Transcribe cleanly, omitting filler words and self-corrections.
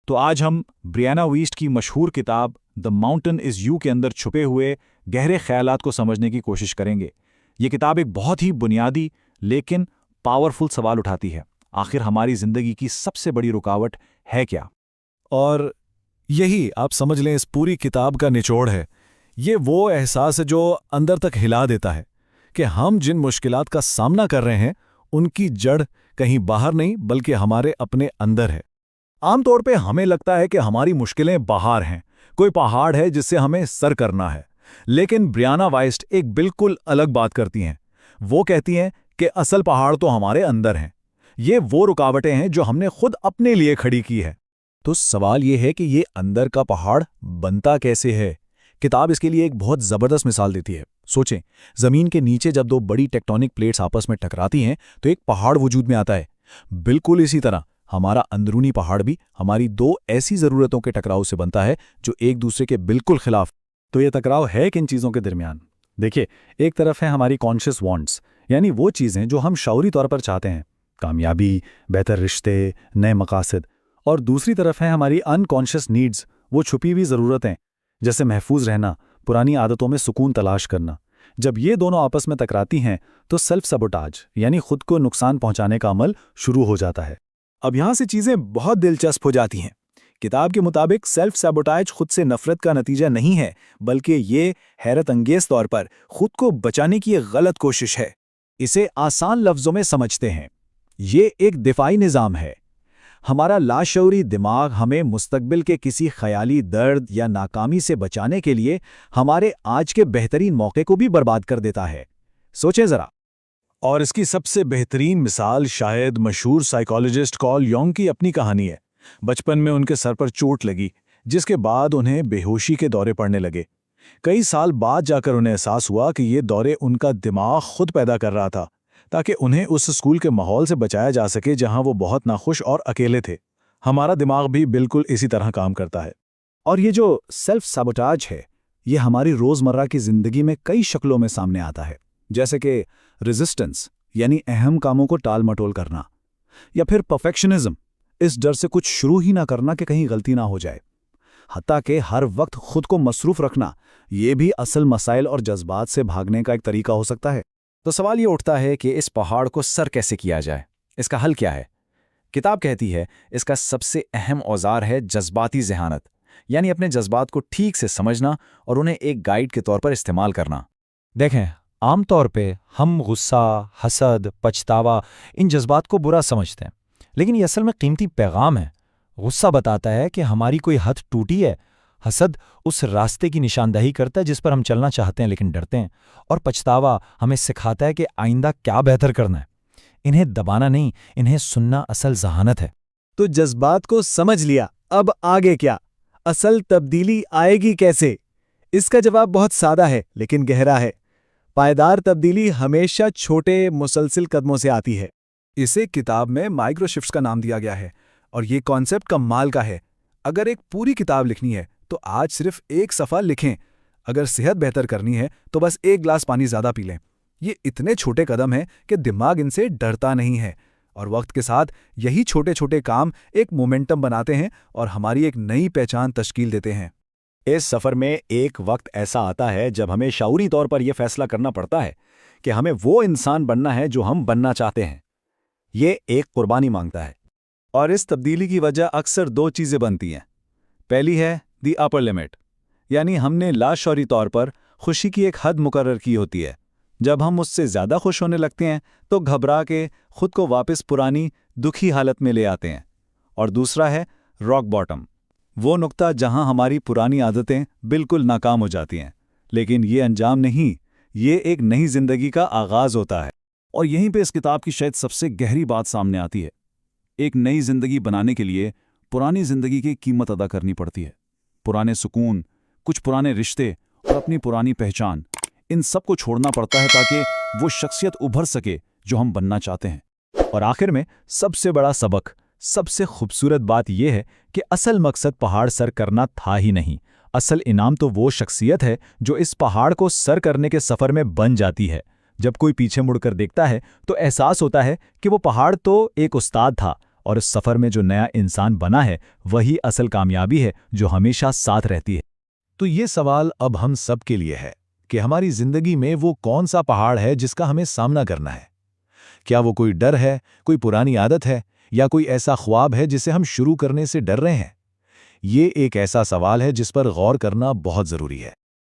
तो आज हम ब्रियाना वीस्ट की मशहूर किताब द माउंटेन इज़ यू के अंदर छुपे हुए गहरे ख्यालात को समझने की कोशिश करेंगे। ये किताब एक बहुत ही बुनियादी लेकिन पावरफुल सवाल उठाती है, आखिर हमारी ज़िंदगी की सबसे बड़ी रुकावट है क्या? और यही आप समझ लें इस पूरी किताब का निचोड़ है। ये वो एहसास है जो अंदर तक हिला देता है कि हम जिन मुश्किलात का सामना कर रहे हैं उनकी जड़ कहीं बाहर नहीं बल्कि हमारे अपने अंदर है। आमतौर पे हमें लगता है कि हमारी मुश्किलें बाहर हैं, कोई पहाड़ है जिससे हमें सर करना है। लेकिन ब्रियाना वाइस्ट एक बिल्कुल अलग बात करती हैं। वो कहती हैं कि असल पहाड़ तो हमारे अंदर हैं। ये वो रुकावटें हैं जो हमने खुद अपने लिए खड़ी की है। तो सवाल ये है कि ये अंदर का पहाड़ बनता कैसे है? किताब इसके लिए एक बहुत ज़बरदस्त मिसाल देती है। सोचें, ज़मीन के नीचे जब दो बड़ी टेक्टोनिक प्लेट्स आपस में टकराती हैं तो एक पहाड़ वजूद में आता है। बिल्कुल इसी तरह हमारा अंदरूनी पहाड़ भी हमारी दो ऐसी ज़रूरतों के टकराव से बनता है जो एक दूसरे के बिल्कुल खिलाफ। तो ये टकराव है किन चीज़ों के दरमियान? देखिए, एक तरफ है हमारी कॉन्शियस वांट्स, यानी वो चीज़ें जो हम शऊरी तौर पर चाहते हैं, कामयाबी, बेहतर रिश्ते, नए मकासद। और दूसरी तरफ है हमारी अनकॉन्शियस नीड्स, वो छुपी हुई ज़रूरतें, जैसे महफूज रहना, पुरानी आदतों में सुकून तलाश करना। जब ये दोनों आपस में टकराती हैं तो सेल्फ सबोटाज यानी खुद को नुकसान पहुंचाने का अमल शुरू हो जाता है। अब यहाँ से चीज़ें बहुत दिलचस्प हो जाती हैं। किताब के मुताबिक सेल्फ सबोटाज खुद से नफरत का नतीजा नहीं है, बल्कि ये हैरत अंगेज तौर पर खुद को बचाने की एक गलत कोशिश है। इसे आसान लफ्ज़ों में समझते हैं, ये एक दिफाई निज़ाम है। हमारा लाशऊरी दिमाग हमें मुस्तकबिल के किसी ख़याली दर्द या नाकामी से बचाने के लिए हमारे आज के बेहतरीन मौके को भी बर्बाद कर देता है। सोचें ज़रा। और इसकी सबसे बेहतरीन मिसाल शायद मशहूर साइकोलॉजिस्ट कार्ल योंग की अपनी कहानी है। बचपन में उनके सर पर चोट लगी, जिसके बाद उन्हें बेहोशी के दौरे पड़ने लगे। कई साल बाद जाकर उन्हें एहसास हुआ कि ये दौरे उनका दिमाग खुद पैदा कर रहा था, ताकि उन्हें उस स्कूल के माहौल से बचाया जा सके जहां वो बहुत नाखुश और अकेले थे। हमारा दिमाग भी बिल्कुल इसी तरह काम करता है। और ये जो सेल्फ सबोटाज है, ये हमारी रोज़मर्रा की ज़िंदगी में कई शक्लों में सामने आता है, जैसे कि रेजिस्टेंस यानी अहम कामों को टाल मटोल करना, या फिर परफेक्शनिज्म, इस डर से कुछ शुरू ही ना करना कि कहीं गलती ना हो जाए। हत्ता कि हर वक्त खुद को मसरूफ़ रखना, ये भी असल मसाइल और जज्बात से भागने का एक तरीका हो सकता है। तो सवाल ये उठता है कि इस पहाड़ को सर कैसे किया जाए? इसका हल क्या है? किताब कहती है इसका सबसे अहम औजार है जज्बाती ज़हानत, यानी अपने जज्बात को ठीक से समझना और उन्हें एक गाइड के तौर पर इस्तेमाल करना। देखें, आमतौर पे हम गुस्सा, हसद, पछतावा इन जज्बात को बुरा समझते हैं, लेकिन ये असल में कीमती पैगाम है। गुस्सा बताता है कि हमारी कोई हद टूटी है, हसद उस रास्ते की निशानदही करता है जिस पर हम चलना चाहते हैं लेकिन डरते हैं, और पछतावा हमें सिखाता है कि आइंदा क्या बेहतर करना है। इन्हें दबाना नहीं, इन्हें सुनना असल ज़हानत है। तो जज्बात को समझ लिया, अब आगे क्या? असल तब्दीली आएगी कैसे? इसका जवाब बहुत सादा है लेकिन गहरा है। पायदार तब्दीली हमेशा छोटे मुसलसिल कदमों से आती है। इसे किताब में माइक्रो शिफ्ट्स का नाम दिया गया है, और ये कॉन्सेप्ट कमाल का है। अगर एक पूरी किताब लिखनी है तो आज सिर्फ एक सफ़ा लिखें। अगर सेहत बेहतर करनी है तो बस एक गिलास पानी ज़्यादा पी लें। ये इतने छोटे कदम हैं कि दिमाग इनसे डरता नहीं है, और वक्त के साथ यही छोटे छोटे काम एक मोमेंटम बनाते हैं और हमारी एक नई पहचान तश्कील देते हैं। इस सफ़र में एक वक्त ऐसा आता है जब हमें शऊरी तौर पर यह फैसला करना पड़ता है कि हमें वो इंसान बनना है जो हम बनना चाहते हैं। ये एक कुर्बानी मांगता है। और इस तब्दीली की वजह अक्सर दो चीज़ें बनती हैं। पहली है दी अपर लिमिट, यानी हमने लाशौरी तौर पर खुशी की एक हद मुकर्रर की होती है। जब हम उससे ज़्यादा खुश होने लगते हैं तो घबरा के खुद को वापस पुरानी दुखी हालत में ले आते हैं। और दूसरा है रॉक बॉटम, वो नुक्ता जहां हमारी पुरानी आदतें बिल्कुल नाकाम हो जाती हैं। लेकिन ये अंजाम नहीं, ये एक नई जिंदगी का आगाज़ होता है। और यहीं पे इस किताब की शायद सबसे गहरी बात सामने आती है। एक नई जिंदगी बनाने के लिए पुरानी जिंदगी की कीमत अदा करनी पड़ती है। पुराने सुकून, कुछ पुराने रिश्ते और अपनी पुरानी पहचान, इन सब को छोड़ना पड़ता है ताकि वो शख्सियत उभर सके जो हम बनना चाहते हैं। और आखिर में सबसे बड़ा सबक, सबसे खूबसूरत बात यह है कि असल मकसद पहाड़ सर करना था ही नहीं। असल इनाम तो वो शख्सियत है जो इस पहाड़ को सर करने के सफ़र में बन जाती है। जब कोई पीछे मुड़कर देखता है तो एहसास होता है कि वो पहाड़ तो एक उस्ताद था और इस सफ़र में जो नया इंसान बना है वही असल कामयाबी है जो हमेशा साथ रहती है। तो ये सवाल अब हम सब के लिए है कि हमारी जिंदगी में वो कौन सा पहाड़ है जिसका हमें सामना करना है। क्या वो कोई डर है, कोई पुरानी आदत है, या कोई ऐसा ख्वाब है जिसे हम शुरू करने से डर रहे हैं? ये एक ऐसा सवाल है जिस पर गौर करना बहुत ज़रूरी है।